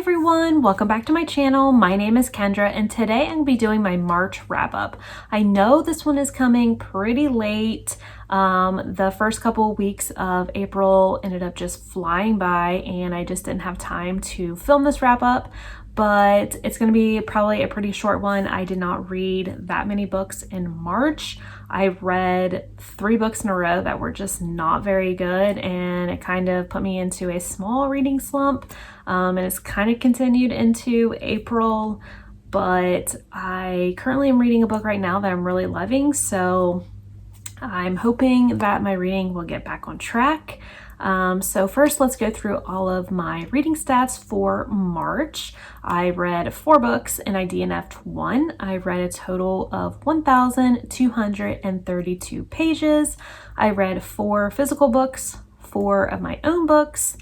everyone, welcome back to my channel. My name is Kendra and today I'm going to be doing my March wrap up. I know this one is coming pretty late. The first couple weeks of April ended up just flying by and I just didn't have time to film this wrap up, but it's going to be probably a pretty short one. I did not read that many books in March. I read 3 books in a row that were just not very good and it kind of put me into a small reading slump. And it's kind of continued into April, but I currently am reading a book right now that I'm really loving, so I'm hoping that my reading will get back on track. So first, let's go through all of my reading stats for March. I read 4 books and I DNF'd 1. I read a total of 1,232 pages. I read 4 physical books, 4 of my own books,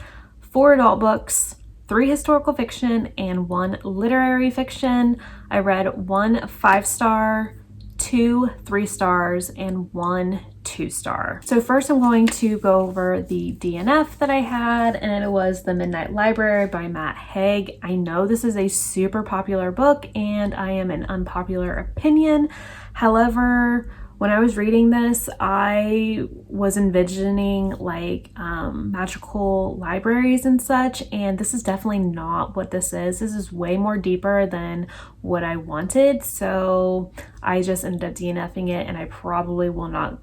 4 adult books, 3 historical fiction, and 1 literary fiction. I read 1 5-star, 2 3-stars, and 1 2-star. So first I'm going to go over the DNF that I had, and it was The Midnight Library by Matt Haig. I know this is a super popular book and I am an unpopular opinion. However, when I was reading this, I was envisioning like magical libraries and such, and this is definitely not what this is. This is way more deeper than what I wanted, so I just ended up DNFing it, and I probably will not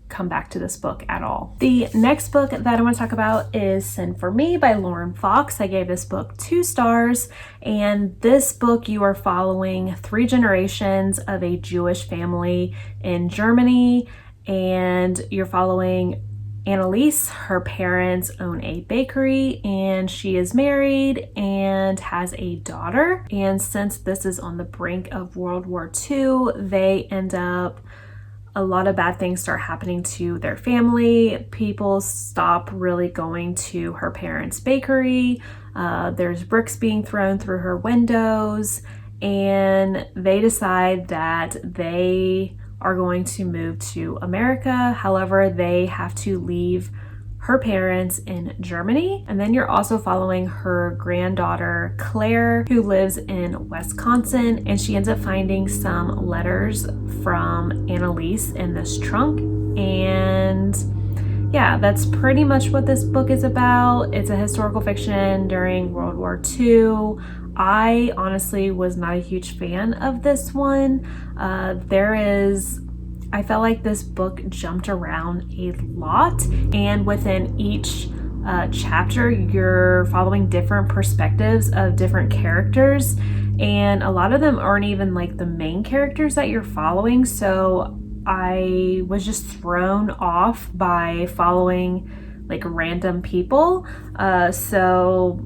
come back to this book at all. The next book that I want to talk about is Sin for Me by Lauren Fox. I gave this book 2 stars, and this book you are following 3 generations of a Jewish family in Germany, and you're following Annalise. Her parents own a bakery and she is married and has a daughter, and since this is on the brink of World War II, they end up a lot of bad things start happening to their family. People stop really going to her parents' bakery. There's bricks being thrown through her windows, and they decide that they are going to move to America. However, they have to leave her parents in Germany. And then you're also following her granddaughter, Claire, who lives in Wisconsin, and she ends up finding some letters from Annalise in this trunk. And yeah, that's pretty much what this book is about. It's a historical fiction during World War II. I honestly was not a huge fan of this one. I felt like this book jumped around a lot, and within each chapter you're following different perspectives of different characters, and a lot of them aren't even like the main characters that you're following, so I was just thrown off by following like random people. So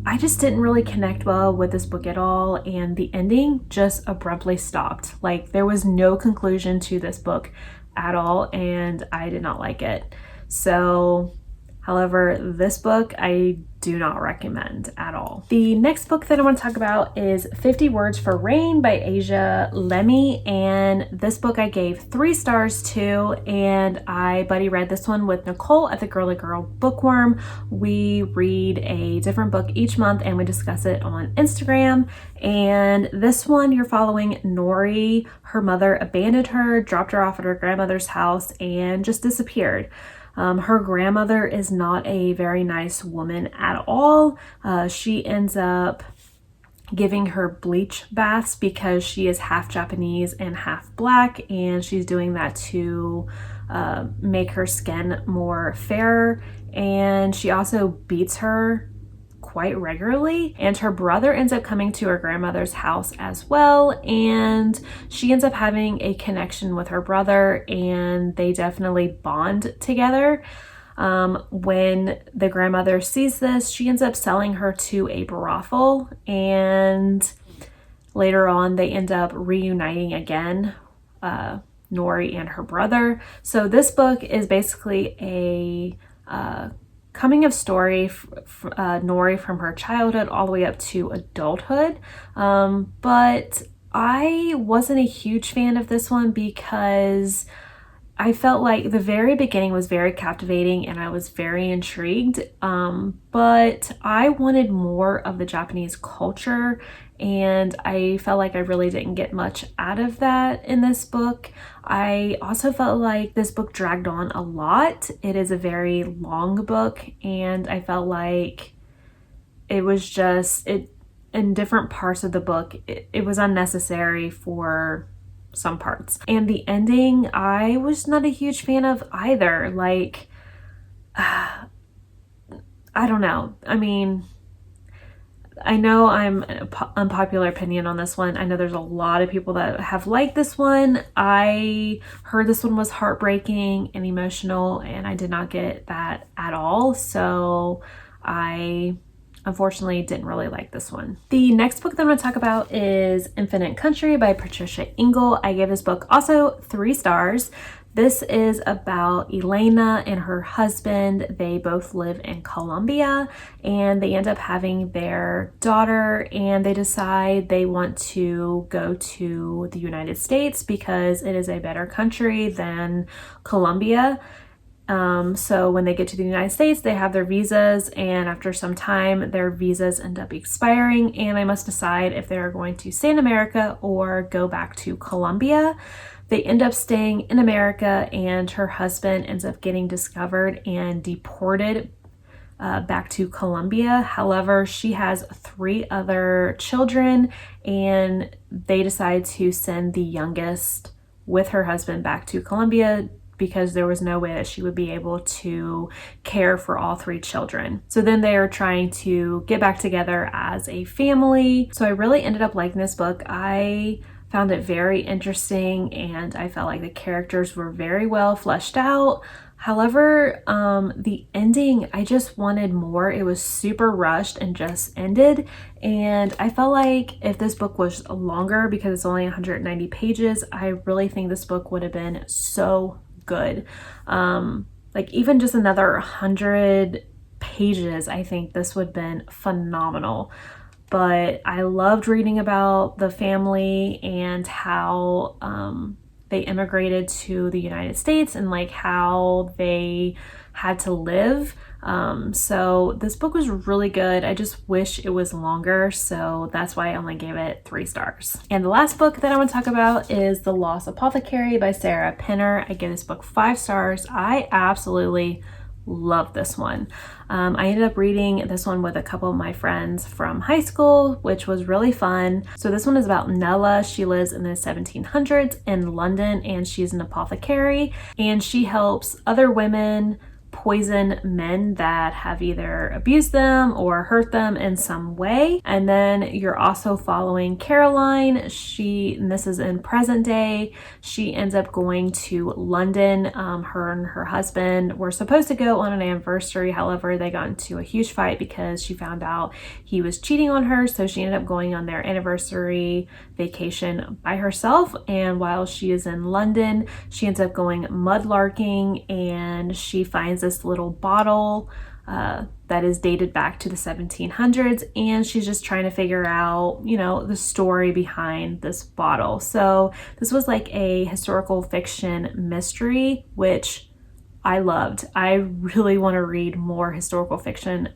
I just didn't really connect well with this book at all, and the ending just abruptly stopped. Like, there was no conclusion to this book at all, and I did not like it. So, however, this book I do not recommend at all. The next book that I want to talk about is 50 Words for Rain by Asia Lemmy, and this book I gave 3 stars to, and I buddy read this one with Nicole at the Girly Girl Bookworm. We read a different book each month and we discuss it on Instagram, and this one you're following Nori. Her mother abandoned her, dropped her off at her grandmother's house, and just disappeared. Her grandmother is not a very nice woman at all. She ends up giving her bleach baths because she is half Japanese and half black, and she's doing that to make her skin more fairer, and she also beats her quite regularly, and her brother ends up coming to her grandmother's house as well, and she ends up having a connection with her brother, and they definitely bond together. When the grandmother sees this, she ends up selling her to a brothel, and later on they end up reuniting again, Nori and her brother. So this book is basically a coming of story Nori from her childhood all the way up to adulthood, but I wasn't a huge fan of this one because I felt like the very beginning was very captivating and I was very intrigued, but I wanted more of the Japanese culture, and I felt like I really didn't get much out of that in this book. I also felt like this book dragged on a lot. It is a very long book, and I felt like it was just, in different parts of the book, it was unnecessary for some parts. And the ending, I was not a huge fan of either. Like, I don't know. I mean, I know I'm unpopular opinion on this one. I know there's a lot of people that have liked this one. I heard this one was heartbreaking and emotional, and I did not get that at all. So I unfortunately didn't really like this one. The next book that I'm going to talk about is Infinite Country by Patricia Engel. I gave this book also 3 stars. This is about Elena and her husband. They both live in Colombia, and they end up having their daughter, and they decide they want to go to the United States because it is a better country than Colombia. So when they get to the United States, they have their visas, and after some time, their visas end up expiring, and they must decide if they're going to stay in America or go back to Colombia. They end up staying in America, and her husband ends up getting discovered and deported back to Colombia. However, she has 3 other children, and they decide to send the youngest with her husband back to Colombia because there was no way that she would be able to care for all 3 children. So then they are trying to get back together as a family. So I really ended up liking this book. I found it very interesting, and I felt like the characters were very well fleshed out. However, the ending, I just wanted more. It was super rushed and just ended. And I felt like if this book was longer, because it's only 190 pages, I really think this book would have been so good. Like even just another 100 pages, I think this would have been phenomenal. But I loved reading about the family and how they immigrated to the United States and like how they had to live. So this book was really good. I just wish it was longer, so that's why I only gave it 3 stars. And the last book that I want to talk about is The Lost Apothecary by Sarah Penner. I give this book 5 stars. I absolutely love this one. I ended up reading this one with a couple of my friends from high school, which was really fun. So this one is about Nella. She lives in the 1700s in London, and she's an apothecary, and she helps other women poison men that have either abused them or hurt them in some way. And then you're also following Caroline. And this is in present day, she ends up going to London. Her and her husband were supposed to go on an anniversary. However, they got into a huge fight because she found out he was cheating on her. So she ended up going on their anniversary vacation by herself. And while she is in London, she ends up going mudlarking, and she finds this little bottle that is dated back to the 1700s, and she's just trying to figure out, you know, the story behind this bottle. So this was like a historical fiction mystery, which I loved. I really want to read more historical fiction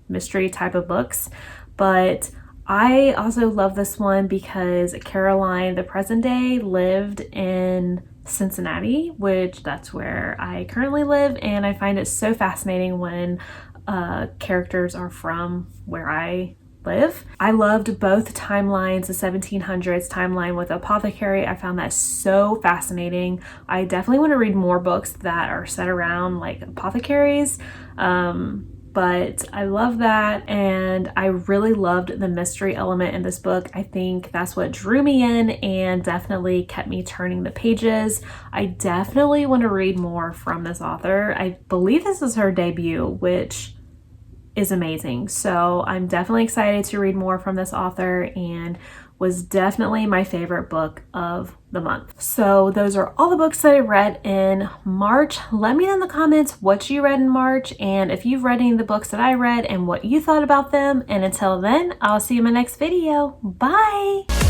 mystery type of books, but I also love this one because Caroline, the present day, lived in Cincinnati, which that's where I currently live, and I find it so fascinating when characters are from where I live. I loved both timelines, the 1700s timeline with Apothecary. I found that so fascinating. I definitely want to read more books that are set around like apothecaries. But I love that, and I really loved the mystery element in this book. I think that's what drew me in and definitely kept me turning the pages. I definitely want to read more from this author. I believe this is her debut, which is amazing. So I'm definitely excited to read more from this author, and was definitely my favorite book of the month. So those are all the books that I read in March. Let me know in the comments what you read in March, and if you've read any of the books that I read and what you thought about them. And until then, I'll see you in my next video. Bye!